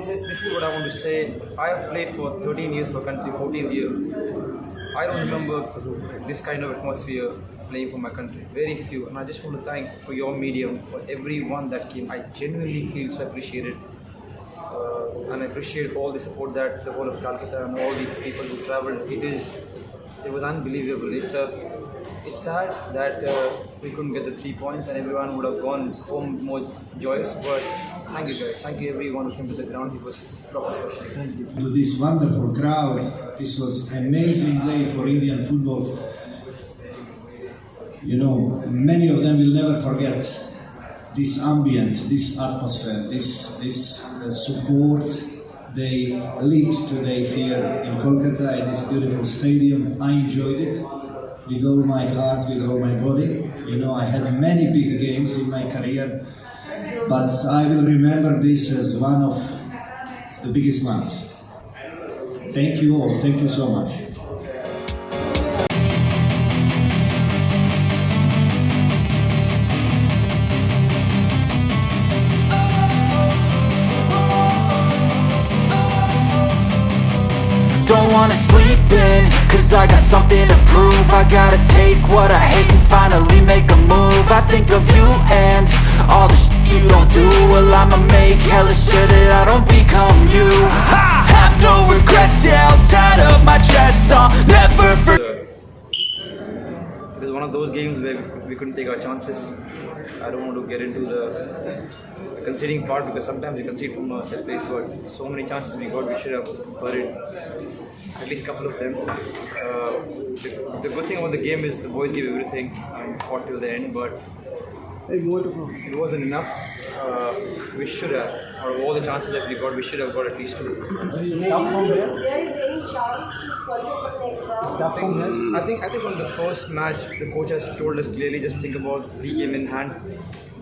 this is what I want to say. I have played for 13 years for country, 14th year. I don't remember this kind of atmosphere playing for my country. Very few, and I just want to thank for your medium, for everyone that came. I genuinely feel so appreciated, and I appreciate all the support that the whole of Calcutta and all the people who travelled. It was unbelievable. It's sad that we couldn't get the 3 points and everyone would have gone home more joyous. But thank you guys. Thank you everyone who came to the ground. It was proper special. Thank you. To this wonderful crowd, this was amazing day for Indian football. You know, many of them will never forget this ambient, this atmosphere, this support they lived today here in Kolkata at this beautiful stadium. I enjoyed it with all my heart, with all my body. You know, I had many big games in my career, but I will remember this as one of the biggest ones. Thank you all. Thank you so much. Don't wanna sleep in, cause I got something to prove. I gotta take what I hate and finally make a move. I think of you and all the shit you don't do. Well, I'ma make hella sure that I don't become you. I have no regrets, yeah, I'll tie up my chest. I'll never forget. It was one of those games where we couldn't take our chances. I don't want to get into the conceding part because sometimes we concede from a set place, but so many chances we got, we should have buried at least a couple of them. The good thing about the game is the boys gave everything and fought till the end, but it wasn't enough. We should have, out of all the chances that we got, we should have got at least 2. There is any chance to qualify for the next round? I think from the first match, the coach has told us clearly just think about the game in hand.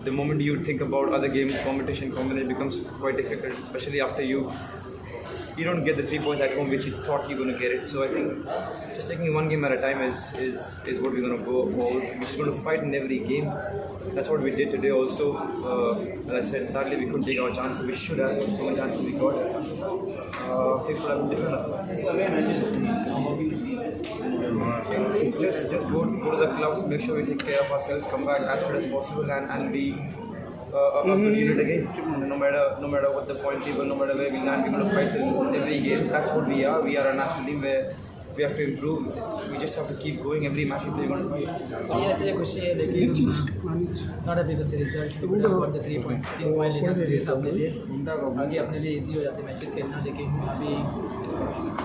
The moment you think about other games, competition, it becomes quite difficult, especially after you don't get the 3 points at home which you thought you're going to get it. So I think just taking one game at a time is what we're going to go forward. We're just going to fight in every game. That's what we did today also. As I said, sadly we couldn't take our chances. We should have. So many chances we got. Things would have been different. Same thing. Just go to the clubs, make sure we take care of ourselves, come back as good as possible and be a good unit again. No matter what the point table, no matter where we land, we're going to fight in every game. That's what we are. We are a national team where we have to improve. We just have to keep going. Every match we're going to fight. Yes, I खुशी है लेकिन not happy with the result. We would have got the 3 points. 3 point लेना चाहिए था अपने लिए. आगे अपने लिए इजी हो जाते मैचेस खेलना, लेकिन अभी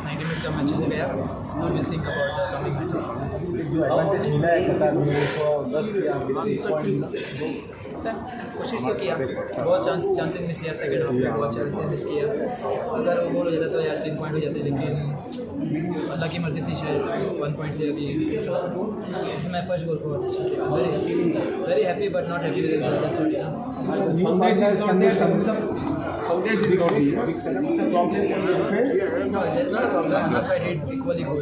90 मिनट्स का मैच हो गया. Now we'll think about the coming matches. कोशिश तो किया, बहुत चांसेस मिस किया सेकंड हाफ में, बहुत चांसेस मिस किया. अगर वो गोल हो जाता तो यार 3 पॉइंट हो जाते, लेकिन अल्लाह की मर्जी थी शायद 1 पॉइंट से अभी. This is my first goal for very happy but not happy with the result. Some days it's not easy. Is the problem for the defense? No, that's not a problem. Anas I did equally good.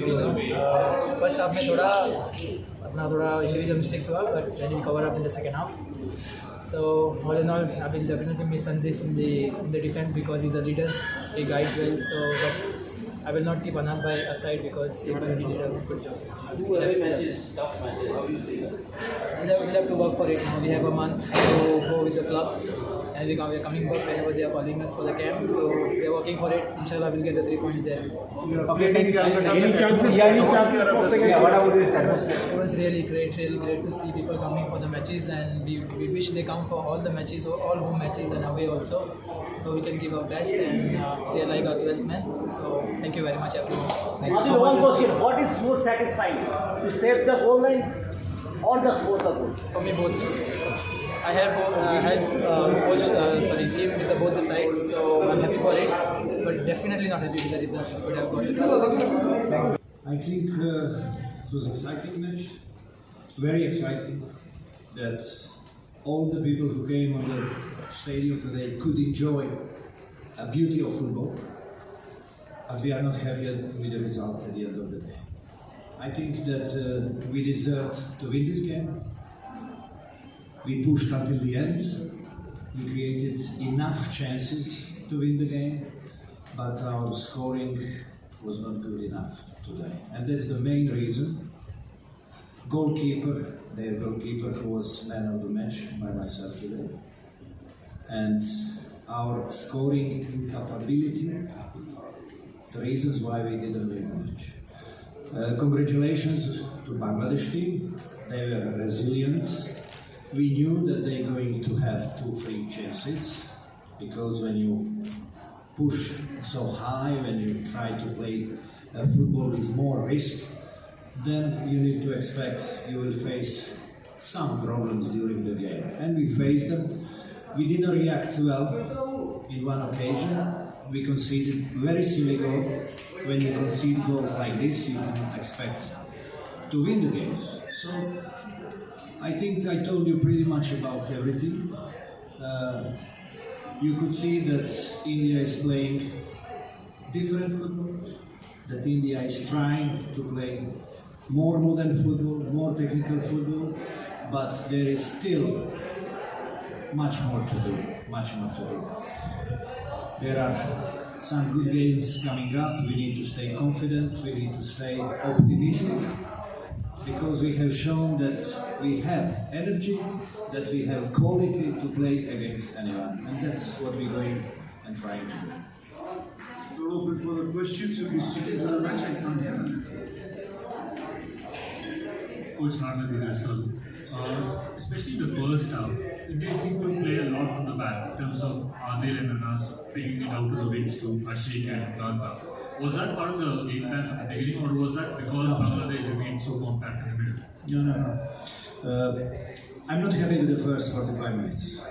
First half में थोड़ा individual mistakes हुआ, but then we cover up in the second half. So all in all, I will definitely miss Sandesh in the defense because he's a leader. He guides well. So, but I will not keep Anas by aside because he did a good job. We'll have to work for it now. We have a month to go with the club. And we are coming back whenever they are calling us for the camp. So we are working for it. Inshallah, we'll get the 3 points there. Any chances? What about this? It was really great to see people coming for the matches, and we wish they come for all the matches, or all home matches and away also. So we can give our best, and they are like our 12th man. So thank you very much, everyone. After one question, what is most satisfying? To save the goal line or the score the goal? For me, both. I had coached team with both the sides, so I'm happy for it. But definitely not happy with the result. We could have got it. I think it was an exciting match, very exciting, that all the people who came on the stadium today could enjoy a beauty of football, but we are not happy with the result at the end of the day. I think that we deserved to win this game. We pushed until the end. We created enough chances to win the game, but our scoring was not good enough today. And that's the main reason. Goalkeeper, their goalkeeper who was man of the match by myself today. And our scoring incapability, the reasons why we didn't win the match. Congratulations to Bangladesh team, they were resilient. We knew that they're going to have 2 free chances, because when you push so high, when you try to play football with more risk, then you need to expect you will face some problems during the game. And we faced them. We didn't react well in one occasion. We conceded very silly goal. When you concede goals like this, you cannot expect to win the games. So I think I told you pretty much about everything. You could see that India is playing different football, that India is trying to play more modern football, more technical football, but there is still much more to do, much more to do. There are some good games coming up. We need to stay confident, we need to stay optimistic, because we have shown that we have energy, that we have quality to play against anyone, and that's what we're going and trying to do. We're open for the questions. If you stick to the match, I can't hear them. Coach Narendra Sir, especially the first half, they seem to play a lot from the back in terms of Adil and Anas bringing it out to the wings to Ashik and Ganta. Was that part of the game plan from the beginning, or was that because Bangladesh remained so compact in the middle? No. I'm not happy with the first 45 minutes.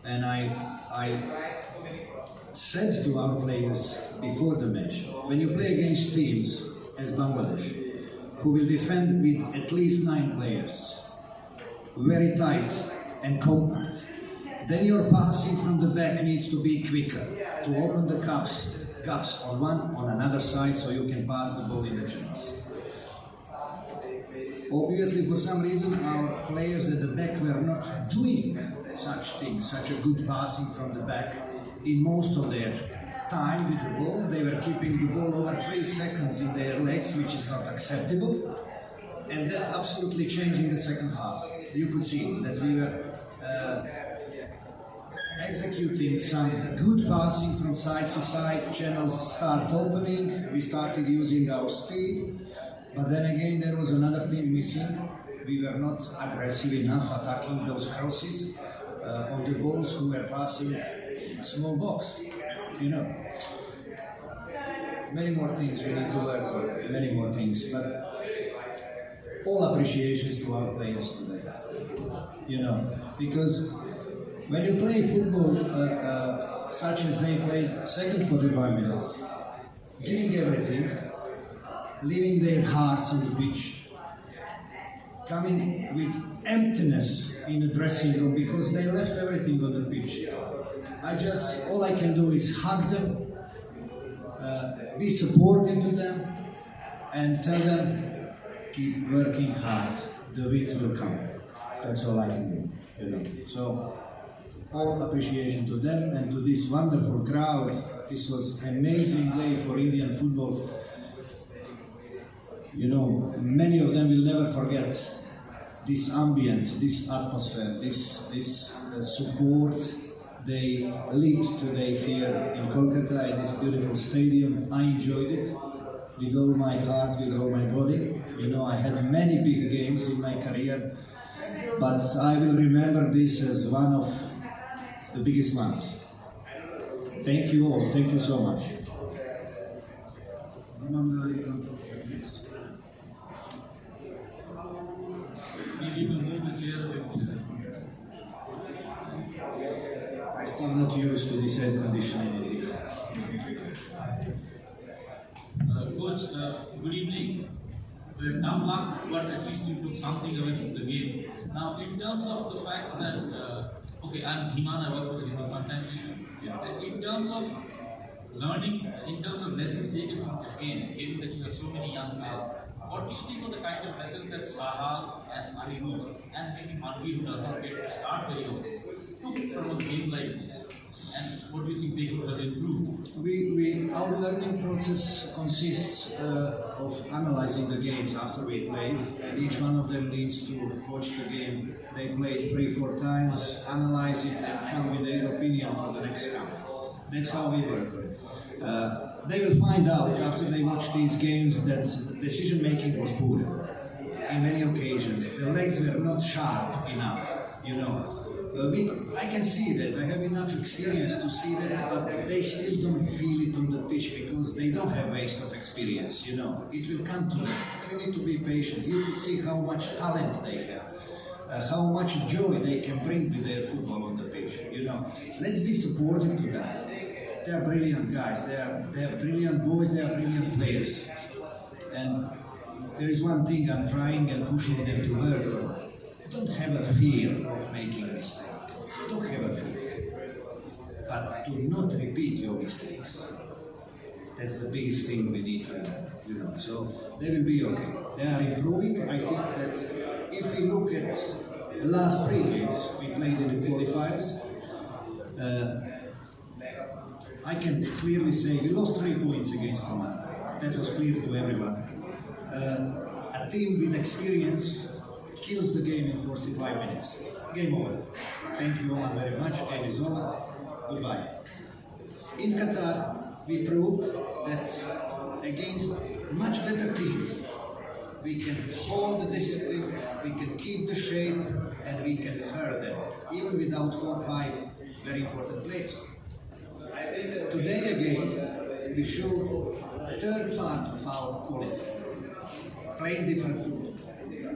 And I said to our players before the match, when you play against teams as Bangladesh, who will defend with at least 9 players, very tight and compact, then your passing from the back needs to be quicker, to open the gaps on one, on another side, so you can pass the ball in the channels. Obviously, for some reason, our players at the back were not doing such things, such a good passing from the back in most of their time with the ball. They were keeping the ball over 3 seconds in their legs, which is not acceptable. And that absolutely changed in the second half. You could see that we were executing some good passing from side to side, channels start opening, we started using our speed, but then again there was another thing missing. We were not aggressive enough attacking those crosses on the balls who were passing a small box, you know. Many more things we need to work on, many more things, but all appreciations to our players today, you know, because when you play football such as they played second 45 minutes, giving everything, leaving their hearts on the pitch, coming with emptiness in the dressing room because they left everything on the pitch. All I can do is hug them, be supportive to them, and tell them, keep working hard, the wins will come. That's all I can do, you know. So, all appreciation to them and to this wonderful crowd. This was an amazing day for Indian football. You know, many of them will never forget this ambient, this atmosphere, this support they lived today here in Kolkata in this beautiful stadium. I enjoyed it with all my heart, with all my body. You know, I had many big games in my career, but I will remember this as one of the biggest ones. Thank you all. Thank you so much. Maybe we'll move the chair a bit. I'm still not used to this air conditioning. Coach, good evening. Well, tough luck, but at least you took something away from the game. Now, in terms of the fact that, okay, I'm Dhiman, I work for the Hindustan Times. In terms of learning, in terms of lessons taken from this game, given that you have so many young players, what do you think of the kind of lessons that Sahal and Anirudh and maybe Manvi, who does not get to start very often, took from a game like this? And what do you think they could have improved? Our learning process consists of analyzing the games after we play, and each one of them needs to watch the game they played 3-4 times, analyze it, and come with their opinion for the next camp. That's how we work. They will find out after they watch these games that decision making was poor in many occasions. The legs were not sharp enough, you know. I can see that, I have enough experience to see that, but they still don't feel it on the pitch because they don't have waste of experience, you know. It will come to that. We need to be patient. You will see how much talent they have, how much joy they can bring to their football on the pitch, you know. Let's be supportive to them. They are brilliant guys, they are brilliant boys, they are brilliant players. And there is one thing I'm trying and pushing them to work on. Don't have a fear of making a mistake. Don't have a fear. But do not repeat your mistakes. That's the biggest thing we need to, you know. So they will be okay. They are improving. I think that if we look at the last 3 games we played in the qualifiers, I can clearly say we lost 3 points against Oman. That was clear to everyone. A team with experience kills the game in 45 minutes. Game over. Thank you all very much. Game is over. Goodbye. In Qatar, we proved that against much better teams, we can hold the discipline, we can keep the shape, and we can hurt them, even without 4 or 5 very important players. Today again, we showed third part of our quality, playing different football.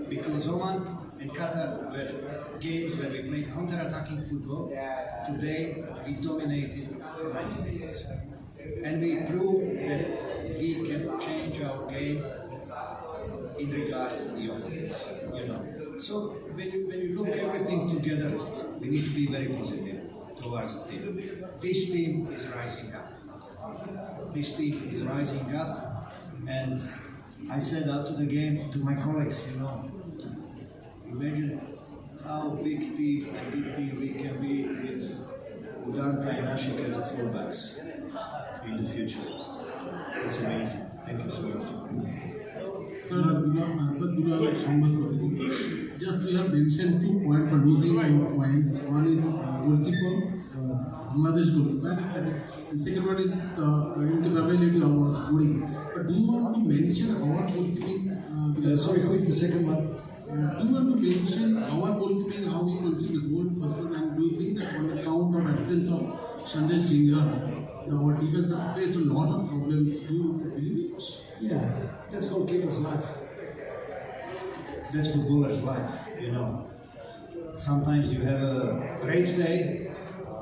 Because Oman and Qatar were games where we played counter-attacking football. Today we dominated for 90 minutes. And we proved that we can change our game in regards to the opponents, you know. So when you look everything together, we need to be very positive towards the team. This team is rising up. This team is rising up, and I said after the game to my colleagues, you know, imagine how big team and big team we can be with Uganda and Nashik as a fullbacks in the future. It's amazing. Thank you so much. Sir, just we have mentioned 2 points for losing points. One is goalkeeper, Bangladesh goalkeeper, and second one is the capability of scoring. But do you want to mention our goalkeeping? Sorry, who is the second one? Do you want to mention our goalkeeping, how we concede the goal first one, and do you think that on account of absence of Sandesh Jhinga, our defense has faced a lot of problems? Do you believe it? Yeah, that's goalkeeper's life. That's footballer's life, you know. Sometimes you have a great day,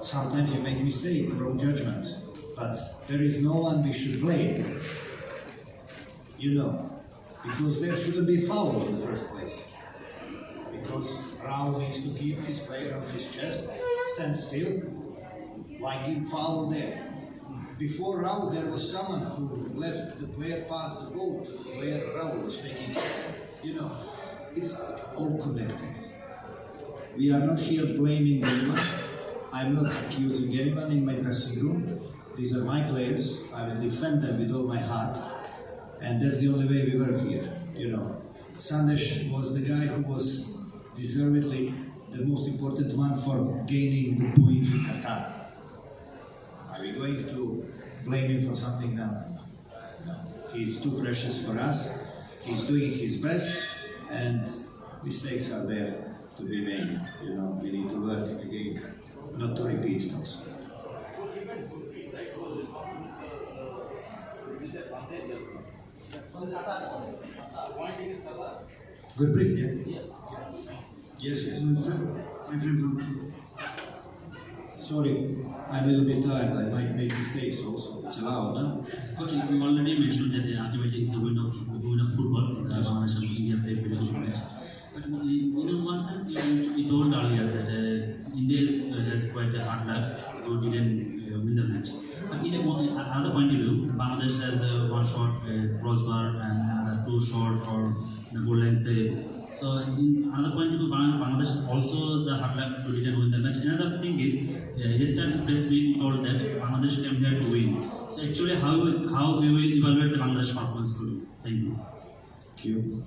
sometimes you make mistake, wrong judgment, but there is no one we should blame, you know, because there shouldn't be foul in the first place. Because Raul needs to keep his player on his chest, stand still, why give foul there? Before Raul, there was someone who left the player pass the ball to the player Raul was taking it. You know, it's all connected. We are not here blaming anyone. I'm not accusing anyone in my dressing room. These are my players. I will defend them with all my heart. And that's the only way we work here, you know. Sandesh was the guy who was deservedly the most important one for gaining the point in Qatar. Are we going to blame him for something now? No. He's too precious for us. He's doing his best, and mistakes are there to be made. You know, we need to work again, not to repeat those. Good break, yeah? Yes, yes. Sorry, I'm a little bit tired. I might make mistakes also. It's allowed, no? Coach, you already mentioned that ultimately it's the win of football. Bangladesh and India played very good match. But in one sense, you told earlier that India has quite a hard luck who didn't win the match. But in another point of view, Bangladesh has one shot crossbar and 2 shot or the goal line save. So in another point to Bangladesh is also the hard luck to return win the match. Another thing is yesterday press meet told that Bangladesh came here to win. So actually how we will evaluate the Bangladesh performance today? Thank you. Thank you.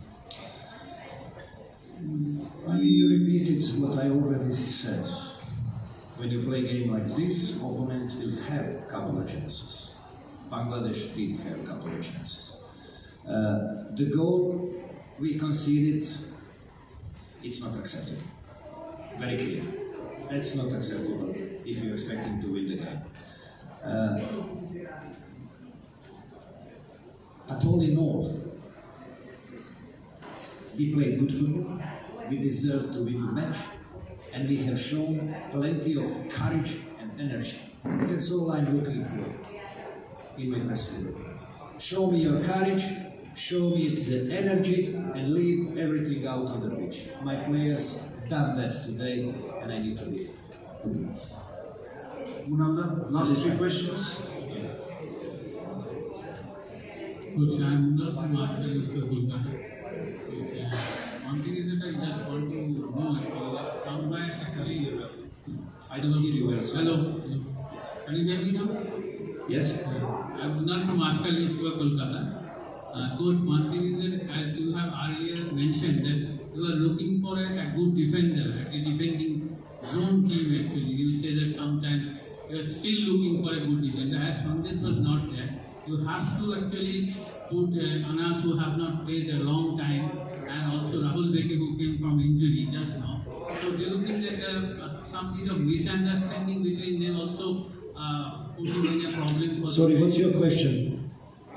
You repeated what I already said. When you play a game like this, opponent will have a couple of chances. Bangladesh did have a couple of chances. The goal we conceded, it's not acceptable. Very clear. That's not acceptable if you're expecting to win the game. But all in all, we played good football, we deserve to win the match, and we have shown plenty of courage and energy. That's all I'm looking for in my dress room. Show me your courage, show me the energy, and leave everything out on the pitch. My players done that today, and I need to leave. Munalda, last three questions. Coach, I'm not from Australia, Kolkata. One thing is that I just want to know actually that somewhere actually. I don't hear you well, sir. Hello. Can you hear me now? Yes. I'm not from Australia, Kolkata. Coach, one thing is that as you have earlier mentioned that you are looking for a good defender, a defending zone team actually. You say that sometimes you are still looking for a good defender. As Sandesh was not there, you have to actually put Anas who have not played a long time, and also Rahul Beke who came from injury just now. So do you think that some bit of misunderstanding between them also putting in a problem? Sorry, what's your question?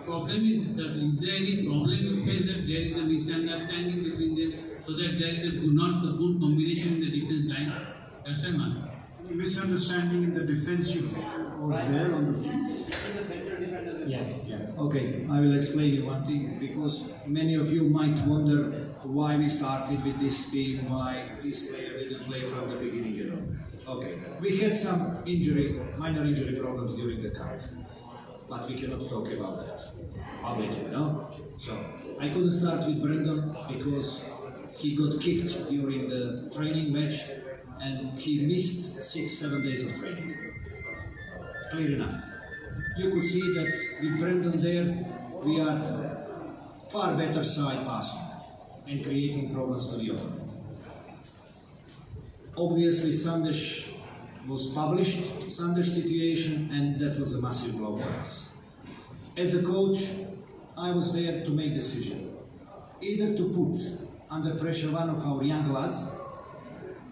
Problem is that is there any problem you face that there is a misunderstanding between them so that there is not a good combination in the defense line? That's why I'm asking. Misunderstanding in the defense you was there on the field? Yeah. Okay, I will explain you one thing, because many of you might wonder why we started with this team, why this player didn't play from the beginning, you know. Okay, we had some minor injury problems during the camp, but we cannot talk about that publicly, no? So, I couldn't start with Brendan because he got kicked during the training match and he missed 6-7 days of training. Clear enough. You could see that with Brendan there, we are far better side passing and creating problems to the opponent. Obviously, Sandesh was published, Sandesh situation, and that was a massive blow for us. As a coach, I was there to make decision. Either to put under pressure one of our young lads,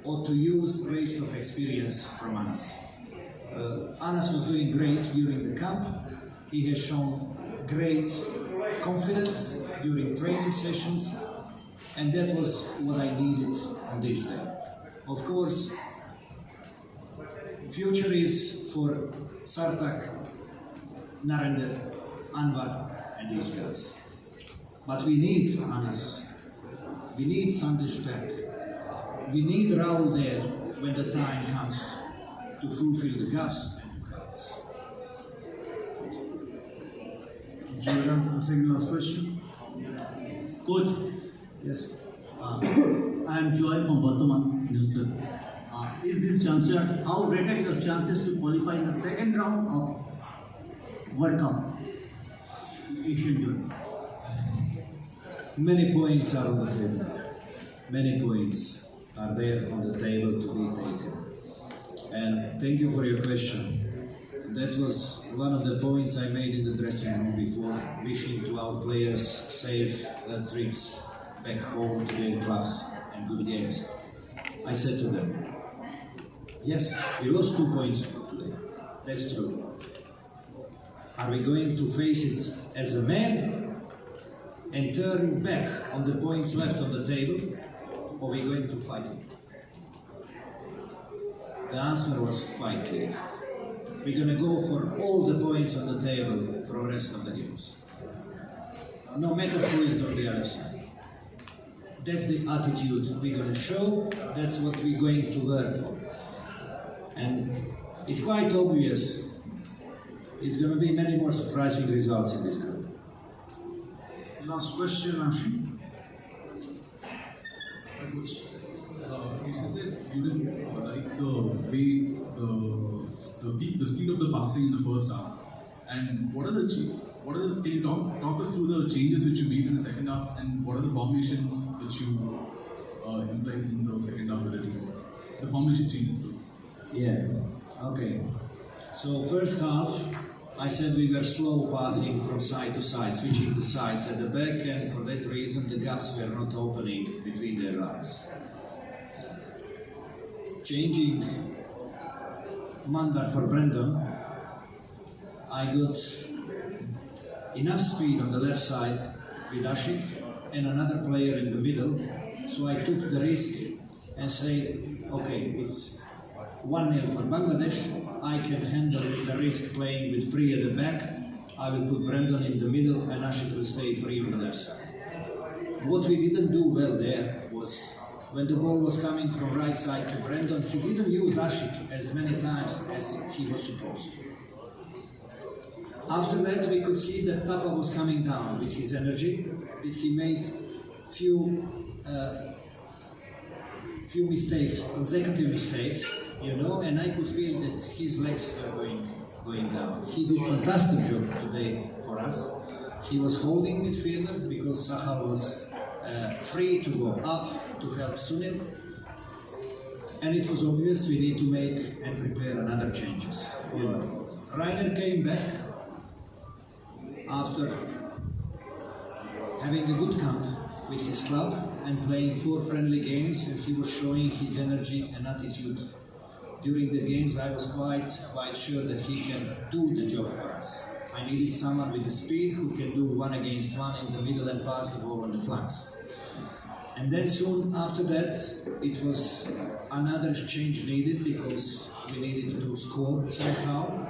or to use waste of experience from Anas. Anas was doing great during the camp. He has shown great confidence during training sessions, and that was what I needed on this day. Of course, future is for Sartak, Narendra, Anwar, and these guys. But we need Anas. We need Sandesh back. We need Rahul there when the time comes to fulfill the gaps and to help us. Jordan, the second last question. Coach, Yes. I am Joy from Bardhaman newspaper. Is this chances, how rated your chances to qualify in the second round of World Cup? Asian Youth. Many points are on the table. Many points are there on the table to be taken. And thank you for your question. That was one of the points I made in the dressing room before, wishing to our players safe trips back home to their clubs and good games. I said to them, yes, we lost 2 points today. That's true. Are we going to face it as a man and turn back on the points left on the table, or are we going to fight it? The answer was quite clear. We're going to go for all the points on the table for the rest of the games. No matter who is on the other side. That's the attitude we're going to show, that's what we're going to work for. And it's quite obvious, it's going to be many more surprising results in this group. Last question, Ashi. Coach, you said that you didn't like the way the speed of the passing in the first half. And what are the can you talk us through the changes which you made in the second half, and what are the formations which you implemented in the second half of the team? The formation changes too. Yeah. Okay. So first half, I said we were slow passing from side to side, switching the sides at the back, and for that reason the gaps were not opening between their lines. Changing Mandar for Brandon, I got enough speed on the left side with Ashik and another player in the middle, so I took the risk and say, okay, it's 1-0 for Bangladesh. I can handle the risk playing with three at the back. I will put Brandon in the middle and Ashik will stay free on the left side. What we didn't do well there was when the ball was coming from right side to Brandon, he didn't use Ashik as many times as he was supposed to. After that, we could see that Tapa was coming down with his energy, that he made few mistakes, consecutive mistakes, you know, and I could feel that his legs were going down. He did a fantastic job today for us. He was holding midfielder because Sahal was free to go up to help Sunil. And it was obvious we need to make and prepare another changes, you know. Rainer came back after having a good camp with his club and playing 4 friendly games, and he was showing his energy and attitude. During the games, I was quite sure that he can do the job for us. I needed someone with the speed who can do 1 against 1 in the middle and pass the ball on the flanks. And then soon after that, it was another change needed because we needed to score somehow.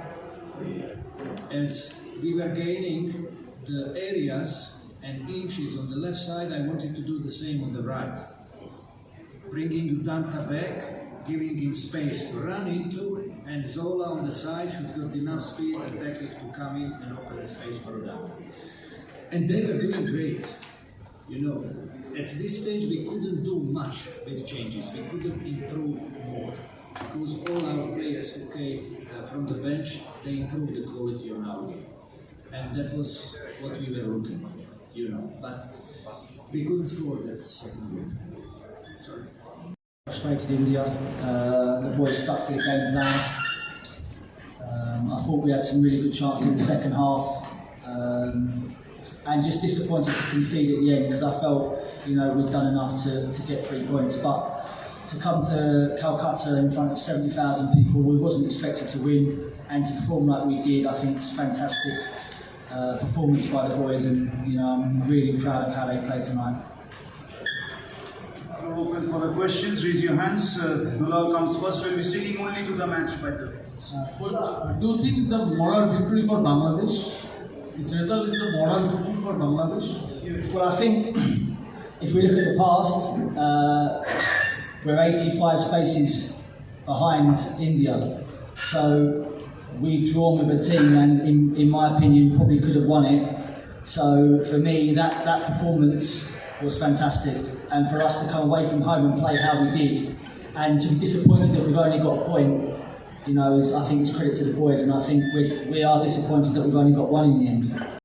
As we were gaining the areas and inches on the left side, I wanted to do the same on the right. Bringing Udanta back, giving him space to run into, and Zola on the side, who's got enough speed and technique to come in and open the space for Udanta. And they were doing great. You know, at this stage we couldn't do much with changes, we couldn't improve more. Because all our players who came from the bench, they improved the quality on our game. And that was what we were looking for, you know. But we couldn't score that second goal. Sorry. Frustrated India. The boys stuck to the game plan. I thought we had some really good chances in the second half. And just disappointed to concede at the end because I felt, you know, we'd done enough to get 3 points. But to come to Calcutta in front of 70,000 people, we wasn't expected to win, and to perform like we did, I think it's fantastic performance by the boys, and you know, I'm really proud of how they played tonight. Open for the questions. Raise your hands. Dulal comes first. We'll be sticking only to the match by the way. Do you think it's a moral victory for Bangladesh? This result is a moral victory for Bangladesh? Well, I think if we look at the past, we're 85 spaces behind India. So we've drawn with a team and in my opinion probably could have won it. So for me that performance was fantastic, and for us to come away from home and play how we did and to be disappointed that we've only got a point, you know, I think it's credit to the boys, and I think we are disappointed that we've only got 1 in the end.